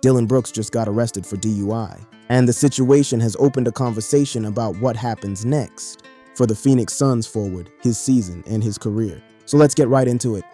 Dillon Brooks just got arrested for DUI, and the situation has opened a conversation about what happens next for the Phoenix Suns forward, his season, and his career. So let's get right into it.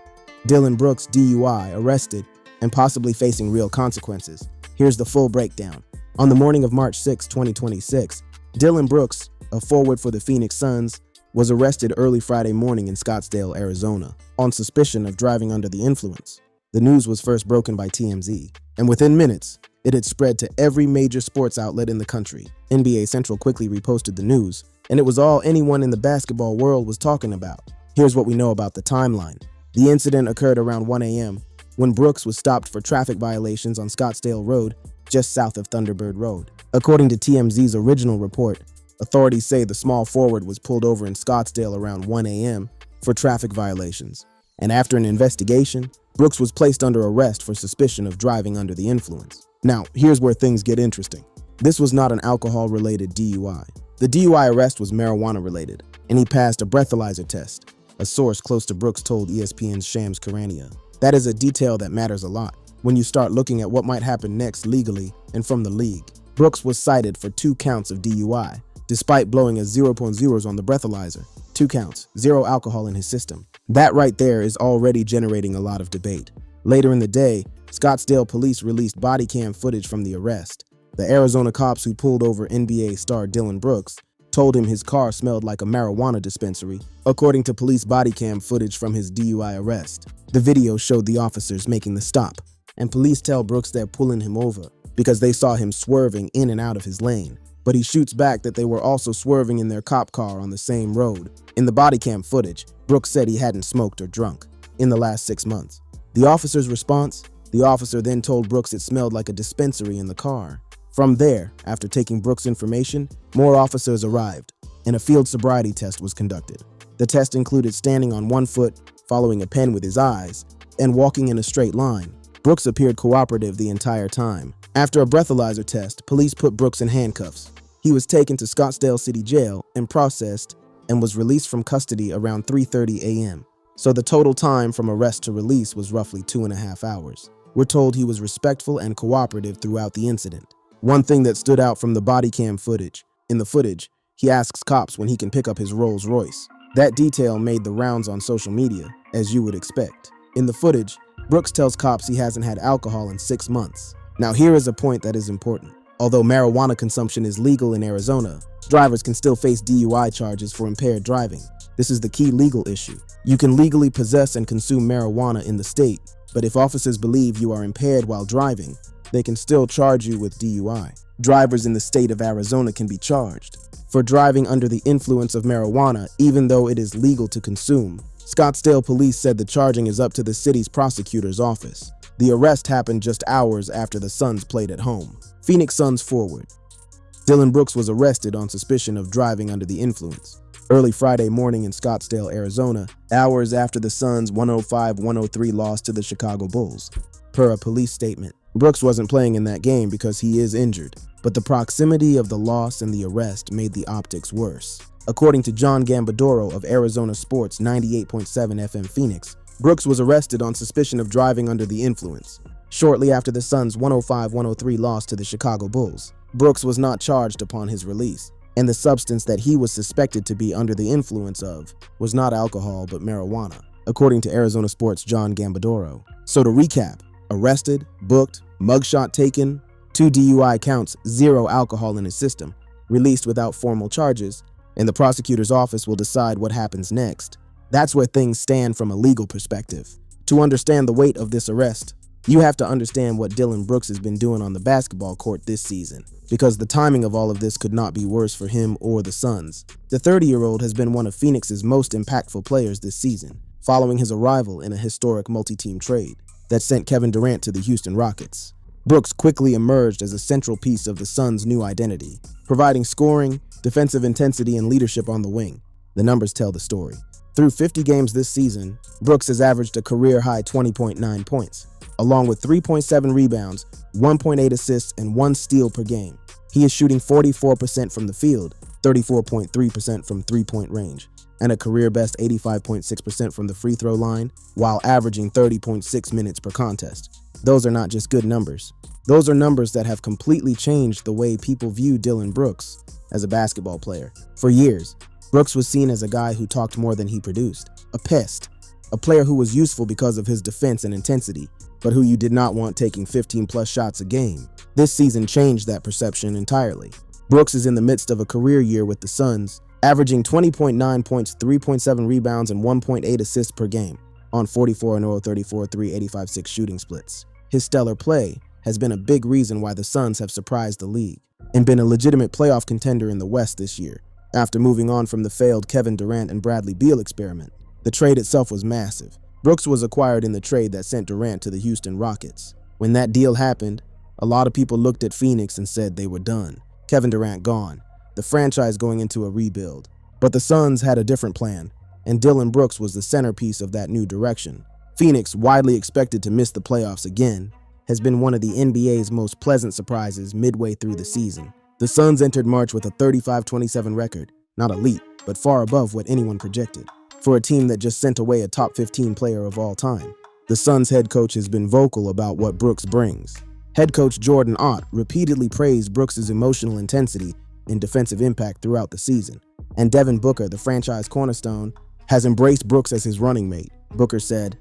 Dillon Brooks, DUI, arrested, and possibly facing real consequences. Here's the full breakdown. On the morning of March 6, 2026, Dillon Brooks, a forward for the Phoenix Suns, was arrested early Friday morning in Scottsdale, Arizona, on suspicion of driving under the influence. The news was first broken by TMZ, and within minutes, it had spread to every major sports outlet in the country. NBA Central quickly reposted the news, and it was all anyone in the basketball world was talking about. Here's what we know about the timeline. The incident occurred around 1 a.m. when Brooks was stopped for traffic violations on Scottsdale Road, just south of Thunderbird Road. According to TMZ's original report, authorities say the small forward was pulled over in Scottsdale around 1 a.m. for traffic violations, and after an investigation, Brooks was placed under arrest for suspicion of driving under the influence. Now, here's where things get interesting. This was not an alcohol-related DUI. The DUI arrest was marijuana-related, and he passed a breathalyzer test, a source close to Brooks told ESPN's Shams Charania. That is a detail that matters a lot when you start looking at what might happen next legally and from the league. Brooks was cited for 2 counts of DUI, despite blowing a 0.0s on the breathalyzer. 2 counts, 0 alcohol in his system. That right there is already generating a lot of debate. Later in the day, Scottsdale police released body cam footage from the arrest. The Arizona cops who pulled over NBA star Dillon Brooks told him his car smelled like a marijuana dispensary, according to police body cam footage from his DUI arrest. The video showed the officers making the stop, and police tell Brooks they're pulling him over because they saw him swerving in and out of his lane. But he shoots back that they were also swerving in their cop car on the same road. In the body cam footage, Brooks said he hadn't smoked or drunk in the last 6 months. The officer's response? The officer then told Brooks it smelled like a dispensary in the car. From there, after taking Brooks' information, more officers arrived, and a field sobriety test was conducted. The test included standing on 1 foot, following a pen with his eyes, and walking in a straight line. Brooks appeared cooperative the entire time. After a breathalyzer test, police put Brooks in handcuffs. He was taken to Scottsdale City Jail and processed and was released from custody around 3:30 a.m. So the total time from arrest to release was roughly 2.5 hours. We're told he was respectful and cooperative throughout the incident. One thing that stood out from the body cam footage, in the footage, he asks cops when he can pick up his Rolls Royce. That detail made the rounds on social media, as you would expect. In the footage, Brooks tells cops he hasn't had alcohol in 6 months. Now here is a point that is important. Although marijuana consumption is legal in Arizona, drivers can still face DUI charges for impaired driving. This is the key legal issue. You can legally possess and consume marijuana in the state, but if officers believe you are impaired while driving, they can still charge you with DUI. Drivers in the state of Arizona can be charged for driving under the influence of marijuana, even though it is legal to consume. Scottsdale police said the charging is up to the city's prosecutor's office. The arrest happened just hours after the Suns played at home. Phoenix Suns forward Dillon Brooks was arrested on suspicion of driving under the influence early Friday morning in Scottsdale, Arizona, hours after the Suns' 105-103 loss to the Chicago Bulls. Per a police statement, Brooks wasn't playing in that game because he is injured, but the proximity of the loss and the arrest made the optics worse. According to John Gambadoro of Arizona Sports 98.7 FM Phoenix, Brooks was arrested on suspicion of driving under the influence shortly after the Suns' 105-103 loss to the Chicago Bulls. Brooks was not charged upon his release, and the substance that he was suspected to be under the influence of was not alcohol but marijuana, according to Arizona Sports' John Gambadoro. So to recap, arrested, booked, mugshot taken, 2 DUI counts, 0 alcohol in his system, released without formal charges, and the prosecutor's office will decide what happens next. That's where things stand from a legal perspective. To understand the weight of this arrest, you have to understand what Dillon Brooks has been doing on the basketball court this season, because the timing of all of this could not be worse for him or the Suns. The 30-year-old has been one of Phoenix's most impactful players this season, following his arrival in a historic multi-team trade that sent Kevin Durant to the Houston Rockets. Brooks quickly emerged as a central piece of the Suns' new identity, providing scoring, defensive intensity, and leadership on the wing. The numbers tell the story. Through 50 games this season, Brooks has averaged a career-high 20.9 points, along with 3.7 rebounds, 1.8 assists, and 1 steal per game. He is shooting 44% from the field, 34.3% from three-point range, and a career-best 85.6% from the free throw line, while averaging 30.6 minutes per contest. Those are not just good numbers. Those are numbers that have completely changed the way people view Dillon Brooks as a basketball player. For years, Brooks was seen as a guy who talked more than he produced, a pest, a player who was useful because of his defense and intensity, but who you did not want taking 15-plus shots a game. This season changed that perception entirely. Brooks is in the midst of a career year with the Suns, averaging 20.9 points, 3.7 rebounds, and 1.8 assists per game on 44-0, 34-3, 85-6 shooting splits. His stellar play has been a big reason why the Suns have surprised the league and been a legitimate playoff contender in the West this year, after moving on from the failed Kevin Durant and Bradley Beal experiment. The trade itself was massive. Brooks was acquired in the trade that sent Durant to the Houston Rockets. When that deal happened, a lot of people looked at Phoenix and said they were done. Kevin Durant gone, the franchise going into a rebuild. But the Suns had a different plan, and Dillon Brooks was the centerpiece of that new direction. Phoenix, widely expected to miss the playoffs again, has been one of the NBA's most pleasant surprises midway through the season. The Suns entered March with a 35-27 record, not elite, but far above what anyone projected. For a team that just sent away a top 15 player of all time, the Suns head coach has been vocal about what Brooks brings. Head coach Jordan Ott repeatedly praised Brooks' emotional intensity and defensive impact throughout the season. And Devin Booker, the franchise cornerstone, has embraced Brooks as his running mate. Booker said,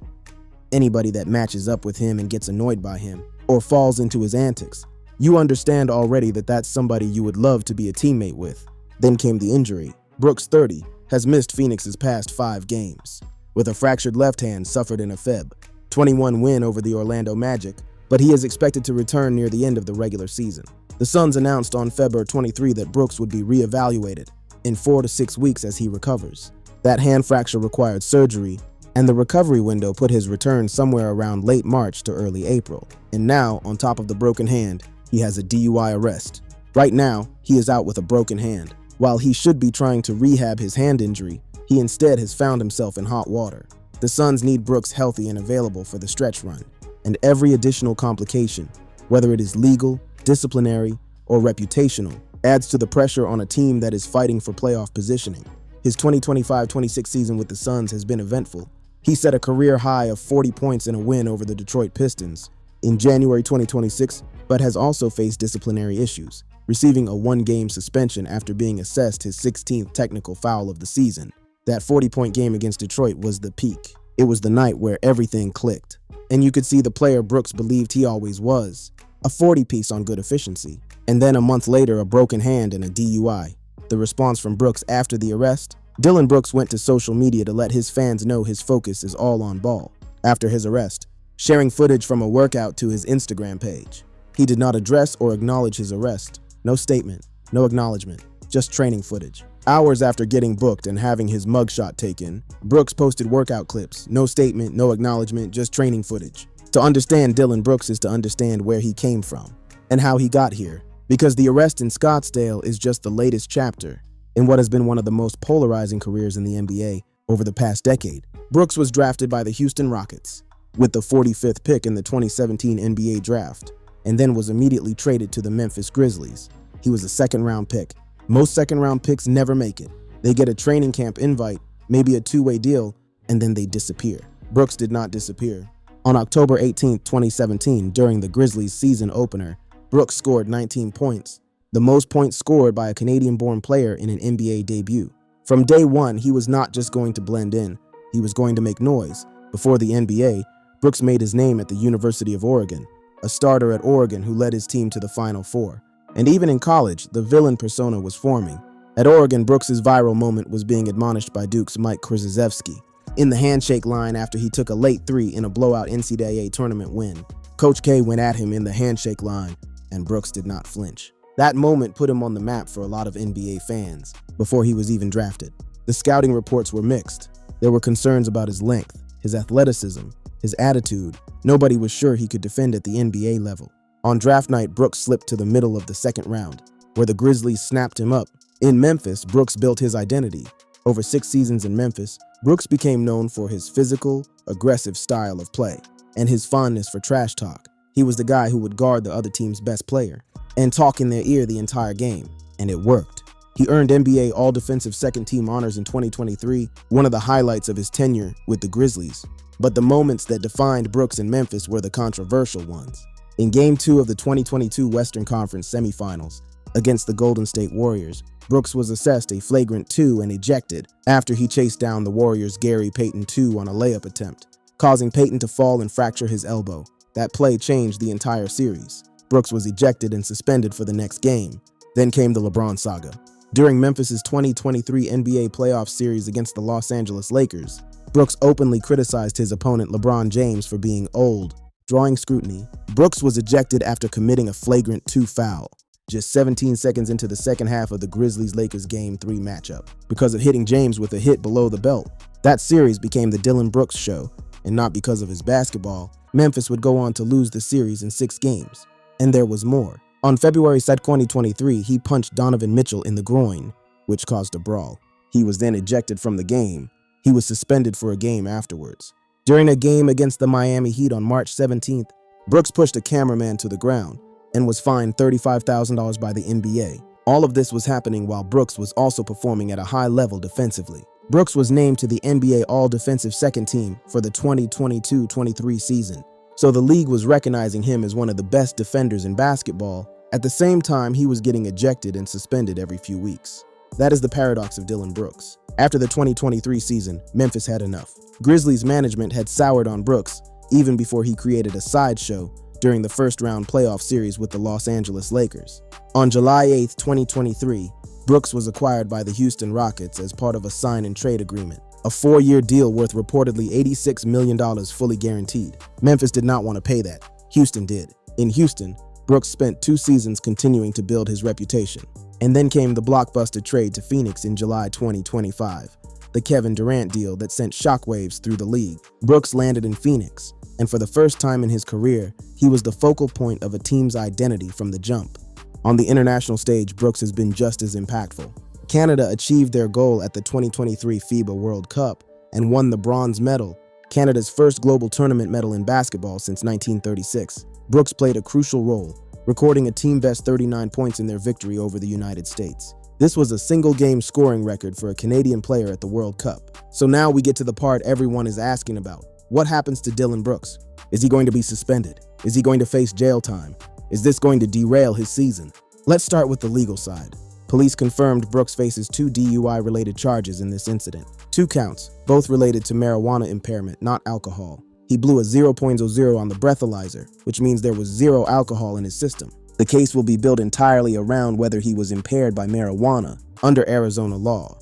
"Anybody that matches up with him and gets annoyed by him or falls into his antics, you understand already that that's somebody you would love to be a teammate with." Then came the injury. Brooks, 30, has missed Phoenix's past 5 games, with a fractured left hand suffered in a Feb. 21 win over the Orlando Magic, but he is expected to return near the end of the regular season. The Suns announced on February 23 that Brooks would be reevaluated in 4 to 6 weeks as he recovers. That hand fracture required surgery, and the recovery window put his return somewhere around late March to early April. And now, on top of the broken hand, he has a DUI arrest. Right now, he is out with a broken hand. While he should be trying to rehab his hand injury, he instead has found himself in hot water. The Suns need Brooks healthy and available for the stretch run, and every additional complication, whether it is legal, disciplinary, or reputational, adds to the pressure on a team that is fighting for playoff positioning. His 2025-26 season with the Suns has been eventful. He set a career high of 40 points in a win over the Detroit Pistons in January 2026, but has also faced disciplinary issues, receiving a 1-game suspension after being assessed his 16th technical foul of the season. That 40-point game against Detroit was the peak. It was the night where everything clicked, and you could see the player Brooks believed he always was, a 40-piece on good efficiency. And then a month later, a broken hand and a DUI. The response from Brooks after the arrest? Dillon Brooks went to social media to let his fans know his focus is all on ball. After his arrest, sharing footage from a workout to his Instagram page. He did not address or acknowledge his arrest. No statement, no acknowledgement, just training footage. Hours after getting booked and having his mugshot taken, Brooks posted workout clips. No statement, no acknowledgement, just training footage. To understand Dillon Brooks is to understand where he came from and how he got here, because the arrest in Scottsdale is just the latest chapter in what has been one of the most polarizing careers in the NBA over the past decade. Brooks was drafted by the Houston Rockets with the 45th pick in the 2017 NBA draft, and then was immediately traded to the Memphis Grizzlies. He was a second-round pick. Most second-round picks never make it. They get a training camp invite, maybe a 2-way deal, and then they disappear. Brooks did not disappear. On October 18, 2017, during the Grizzlies season opener, Brooks scored 19 points, the most points scored by a Canadian-born player in an NBA debut. From day one, he was not just going to blend in, he was going to make noise. Before the NBA, Brooks made his name at the University of Oregon, a starter at Oregon who led his team to the Final Four. And even in college, the villain persona was forming. At Oregon, Brooks' viral moment was being admonished by Duke's Mike Krzyzewski in the handshake line after he took a late 3 in a blowout NCAA tournament win. Coach K went at him in the handshake line, and Brooks did not flinch. That moment put him on the map for a lot of NBA fans before he was even drafted. The scouting reports were mixed. There were concerns about his length, his athleticism, his attitude. Nobody was sure he could defend at the NBA level. On draft night, Brooks slipped to the middle of the second round, where the Grizzlies snapped him up. In Memphis, Brooks built his identity. Over 6 seasons in Memphis, Brooks became known for his physical, aggressive style of play and his fondness for trash talk. He was the guy who would guard the other team's best player and talk in their ear the entire game, and it worked. He earned NBA All-Defensive Second Team honors in 2023, one of the highlights of his tenure with the Grizzlies. But the moments that defined Brooks in Memphis were the controversial ones. In Game 2 of the 2022 Western Conference semifinals against the Golden State Warriors, Brooks was assessed a flagrant 2 and ejected after he chased down the Warriors' Gary Payton II on a layup attempt, causing Payton to fall and fracture his elbow. That play changed the entire series. Brooks was ejected and suspended for the next game. Then came the LeBron saga. During Memphis's 2023 NBA playoff series against the Los Angeles Lakers, Brooks openly criticized his opponent LeBron James for being old. Drawing scrutiny, Brooks was ejected after committing a flagrant 2 foul, just 17 seconds into the second half of the Grizzlies-Lakers Game 3 matchup, because of hitting James with a hit below the belt. That series became the Dillon Brooks show, and not because of his basketball. Memphis would go on to lose the series in 6 games. And there was more. On February 2, 2023, he punched Donovan Mitchell in the groin, which caused a brawl. He was then ejected from the game. He was suspended for a game afterwards. During a game against the Miami Heat on March 17th, Brooks pushed a cameraman to the ground and was fined $35,000 by the NBA. All of this was happening while Brooks was also performing at a high level defensively. Brooks was named to the NBA All-Defensive Second Team for the 2022-23 season, so the league was recognizing him as one of the best defenders in basketball. At the same time, he was getting ejected and suspended every few weeks. That is the paradox of Dillon Brooks. After the 2023 season, Memphis had enough. Grizzlies management had soured on Brooks even before he created a sideshow during the first-round playoff series with the Los Angeles Lakers. On July 8, 2023, Brooks was acquired by the Houston Rockets as part of a sign-and-trade agreement, a 4-year deal worth reportedly $86 million fully guaranteed. Memphis did not want to pay that. Houston did. In Houston, Brooks spent 2 seasons continuing to build his reputation. And then came the blockbuster trade to Phoenix in July 2025, the Kevin Durant deal that sent shockwaves through the league. Brooks landed in Phoenix, and for the first time in his career, he was the focal point of a team's identity from the jump. On the international stage, Brooks has been just as impactful. Canada achieved their goal at the 2023 FIBA World Cup and won the bronze medal, Canada's first global tournament medal in basketball since 1936. Brooks played a crucial role, recording a team-best 39 points in their victory over the United States. This was a single-game scoring record for a Canadian player at the World Cup. So now we get to the part everyone is asking about. What happens to Dillon Brooks? Is he going to be suspended? Is he going to face jail time? Is this going to derail his season? Let's start with the legal side. Police confirmed Brooks faces 2 DUI-related charges in this incident. 2 counts, both related to marijuana impairment, not alcohol. He blew a 0.00 on the breathalyzer, which means there was 0 alcohol in his system. The case will be built entirely around whether he was impaired by marijuana under Arizona law.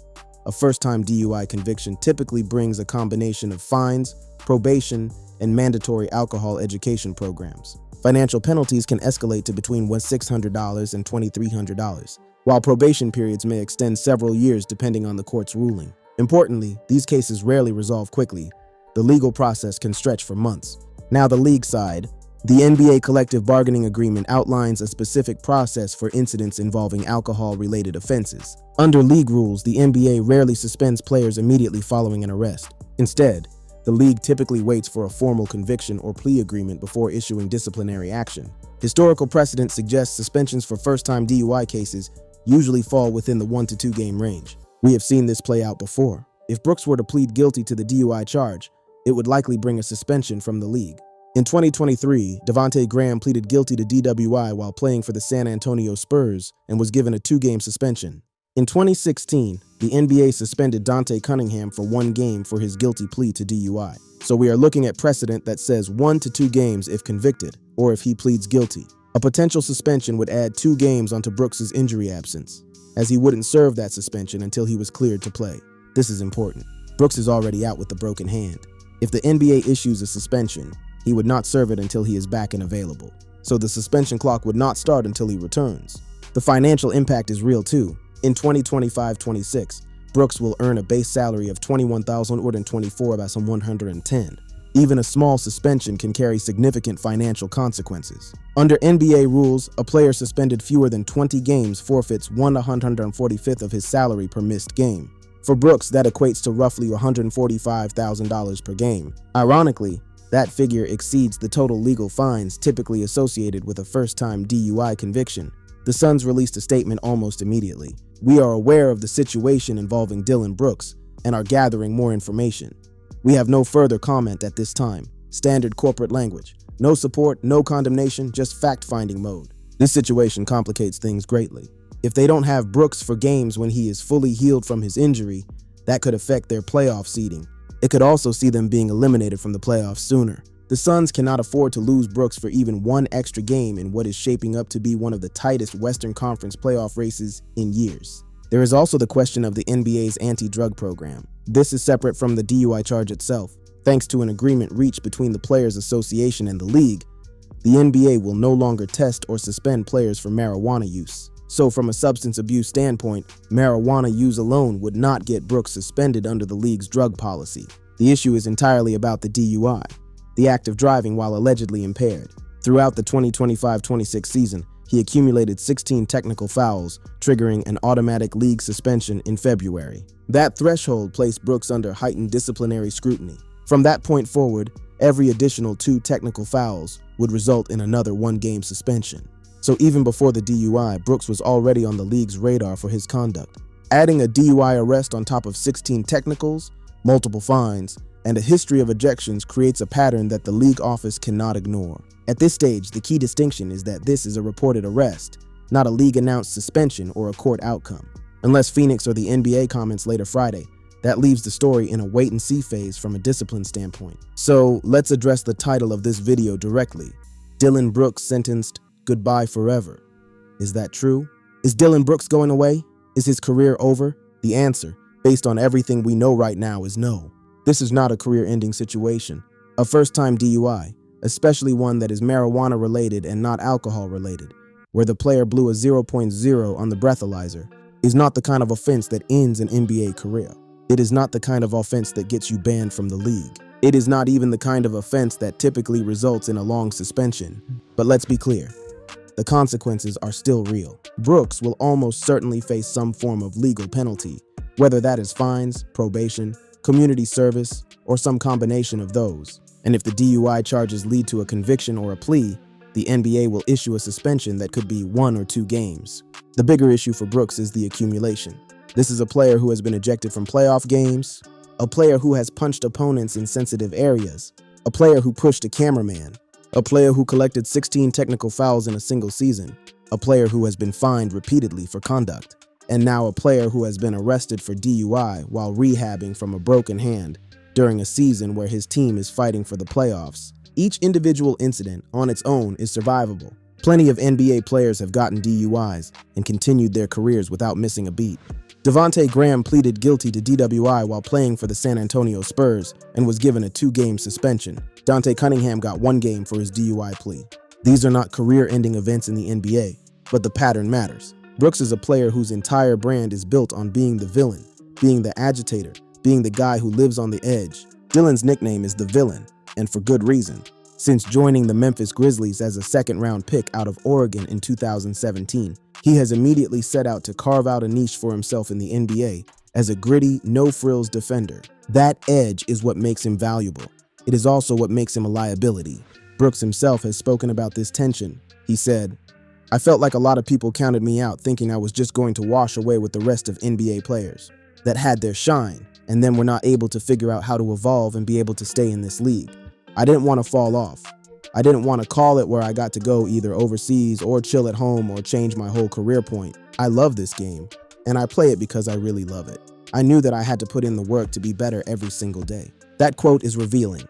A first-time DUI conviction typically brings a combination of fines, probation, and mandatory alcohol education programs. Financial penalties can escalate to between $600 and $2,300, while probation periods may extend several years depending on the court's ruling. Importantly, these cases rarely resolve quickly. The legal process can stretch for months. Now the league side. The NBA collective bargaining agreement outlines a specific process for incidents involving alcohol-related offenses. Under league rules, the NBA rarely suspends players immediately following an arrest. Instead, the league typically waits for a formal conviction or plea agreement before issuing disciplinary action. Historical precedent suggests suspensions for first-time DUI cases usually fall within the 1 to 2 game range. We have seen this play out before. If Brooks were to plead guilty to the DUI charge, it would likely bring a suspension from the league. In 2023, Devontae Graham pleaded guilty to DWI while playing for the San Antonio Spurs and was given a 2-game suspension. In 2016, the NBA suspended Dante Cunningham for 1 game for his guilty plea to DUI. So we are looking at precedent that says 1 to 2 games if convicted, or if he pleads guilty. A potential suspension would add 2 games onto Brooks's injury absence, as he wouldn't serve that suspension until he was cleared to play. This is important. Brooks is already out with the broken hand. If the NBA issues a suspension, he would not serve it until he is back and available. So the suspension clock would not start until he returns. The financial impact is real too. In 2025-26, Brooks will earn a base salary of $21,124 by some 110. Even a small suspension can carry significant financial consequences. Under NBA rules, a player suspended fewer than 20 games forfeits 1/145th of his salary per missed game. For Brooks, that equates to roughly $145,000 per game. Ironically, that figure exceeds the total legal fines typically associated with a first-time DUI conviction. The Suns released a statement almost immediately. We are aware of the situation involving Dillon Brooks and are gathering more information. We have no further comment at this time. Standard corporate language. No support, no condemnation, just fact-finding mode. This situation complicates things greatly. If they don't have Brooks for games when he is fully healed from his injury, that could affect their playoff seeding. It could also see them being eliminated from the playoffs sooner. The Suns cannot afford to lose Brooks for even one extra game in what is shaping up to be one of the tightest Western Conference playoff races in years. There is also the question of the NBA's anti-drug program. This is separate from the DUI charge itself. Thanks to an agreement reached between the Players Association and the league, the NBA will no longer test or suspend players for marijuana use. So from a substance abuse standpoint, marijuana use alone would not get Brooks suspended under the league's drug policy. The issue is entirely about the DUI, the act of driving while allegedly impaired. Throughout the 2025-26 season, he accumulated 16 technical fouls, triggering an automatic league suspension in February. That threshold placed Brooks under heightened disciplinary scrutiny. From that point forward, every additional 2 technical fouls would result in another 1-game suspension. So even before the DUI, Brooks was already on the league's radar for his conduct. Adding a DUI arrest on top of 16 technicals, multiple fines, and a history of ejections creates a pattern that the league office cannot ignore. At this stage, the key distinction is that this is a reported arrest, not a league-announced suspension or a court outcome. Unless Phoenix or the NBA comments later Friday, that leaves the story in a wait-and-see phase from a discipline standpoint. So let's address the title of this video directly. Dillon Brooks sentenced goodbye forever. Is that true? Is Dillon Brooks going away? Is his career over? The answer, based on everything we know right now, is no. This is not a career-ending situation. A first-time DUI, especially one that is marijuana-related and not alcohol-related, where the player blew a 0.0 on the breathalyzer, is not the kind of offense that ends an NBA career. It is not the kind of offense that gets you banned from the league. It is not even the kind of offense that typically results in a long suspension. But let's be clear. The consequences are still real. Brooks will almost certainly face some form of legal penalty, whether that is fines, probation, community service, or some combination of those. And if the DUI charges lead to a conviction or a plea, the NBA will issue a suspension that could be 1 or 2 games. The bigger issue for Brooks is the accumulation. This is a player who has been ejected from playoff games, a player who has punched opponents in sensitive areas, a player who pushed a cameraman, a player who collected 16 technical fouls in a single season, a player who has been fined repeatedly for conduct, and now a player who has been arrested for DUI while rehabbing from a broken hand during a season where his team is fighting for the playoffs. Each individual incident on its own is survivable. Plenty of NBA players have gotten DUIs and continued their careers without missing a beat. Devontae Graham pleaded guilty to DWI while playing for the San Antonio Spurs and was given a 2-game suspension. Dante Cunningham got 1 game for his DUI plea. These are not career-ending events in the NBA, but the pattern matters. Brooks is a player whose entire brand is built on being the villain, being the agitator, being the guy who lives on the edge. Dillon's nickname is the Villain, and for good reason. Since joining the Memphis Grizzlies as a second-round pick out of Oregon in 2017, he has immediately set out to carve out a niche for himself in the NBA as a gritty, no-frills defender. That edge is what makes him valuable. It is also what makes him a liability. Brooks himself has spoken about this tension. He said, "I felt like a lot of people counted me out thinking I was just going to wash away with the rest of NBA players that had their shine and then were not able to figure out how to evolve and be able to stay in this league. I didn't want to fall off. I didn't want to call it where I got to go either overseas or chill at home or change my whole career point. I love this game, and I play it because I really love it. I knew that I had to put in the work to be better every single day." That quote is revealing.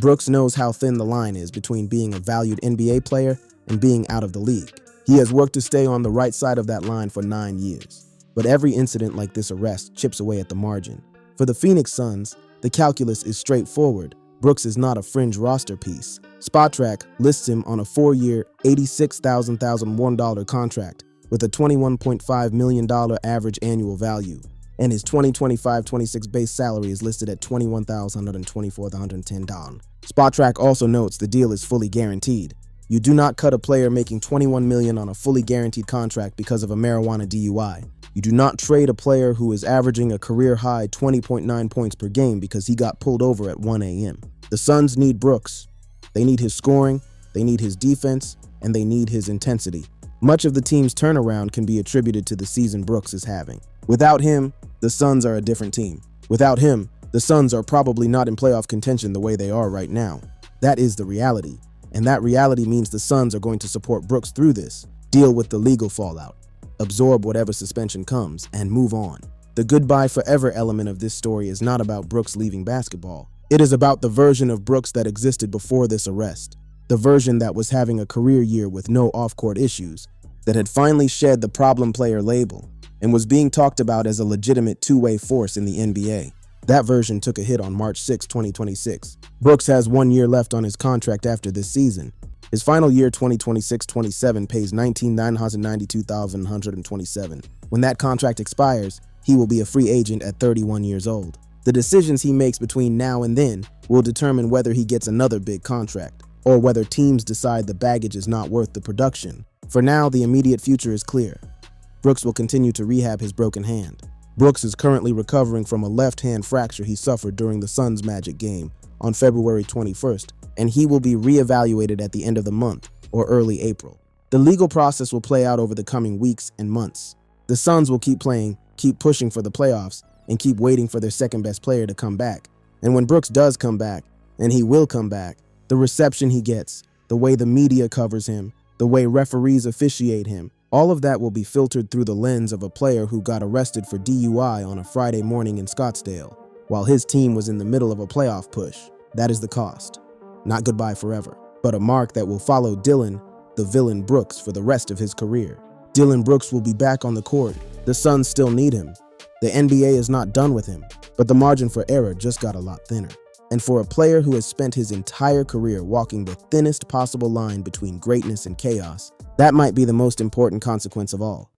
Brooks knows how thin the line is between being a valued NBA player and being out of the league. He has worked to stay on the right side of that line for 9 years. But every incident like this arrest chips away at the margin. For the Phoenix Suns, the calculus is straightforward. Brooks is not a fringe roster piece. Spotrac lists him on a 4-year, $86,001 contract with a $21.5 million average annual value, and his 2025-26 base salary is listed at $21,124,110. Spotrac also notes the deal is fully guaranteed. You do not cut a player making $21 million on a fully guaranteed contract because of a marijuana DUI. You do not trade a player who is averaging a career-high 20.9 points per game because he got pulled over at 1 a.m. The Suns need Brooks. They need his scoring, they need his defense, and they need his intensity. Much of the team's turnaround can be attributed to the season Brooks is having. Without him, the Suns are a different team. Without him, the Suns are probably not in playoff contention the way they are right now. That is the reality. And that reality means the Suns are going to support Brooks through this, deal with the legal fallout, absorb whatever suspension comes, and move on. The goodbye forever element of this story is not about Brooks leaving basketball. It is about the version of Brooks that existed before this arrest, the version that was having a career year with no off-court issues, that had finally shed the problem player label, and was being talked about as a legitimate two-way force in the NBA. That version took a hit on March 6, 2026. Brooks has 1 year left on his contract after this season. His final year, 2026-27, pays $19,992,127. When that contract expires, he will be a free agent at 31 years old. The decisions he makes between now and then will determine whether he gets another big contract, or whether teams decide the baggage is not worth the production. For now, the immediate future is clear. Brooks will continue to rehab his broken hand. Brooks is currently recovering from a left hand fracture he suffered during the Suns Magic game on February 21st, and he will be reevaluated at the end of the month or early April. The legal process will play out over the coming weeks and months. The Suns will keep playing, keep pushing for the playoffs, and keep waiting for their second best player to come back. And when Brooks does come back, and he will come back, the reception he gets, the way the media covers him, the way referees officiate him, all of that will be filtered through the lens of a player who got arrested for DUI on a Friday morning in Scottsdale, while his team was in the middle of a playoff push. That is the cost. Not goodbye forever, but a mark that will follow Dillon, the villain Brooks, for the rest of his career. Dillon Brooks will be back on the court. The Suns still need him. The NBA is not done with him, but the margin for error just got a lot thinner. And for a player who has spent his entire career walking the thinnest possible line between greatness and chaos, that might be the most important consequence of all.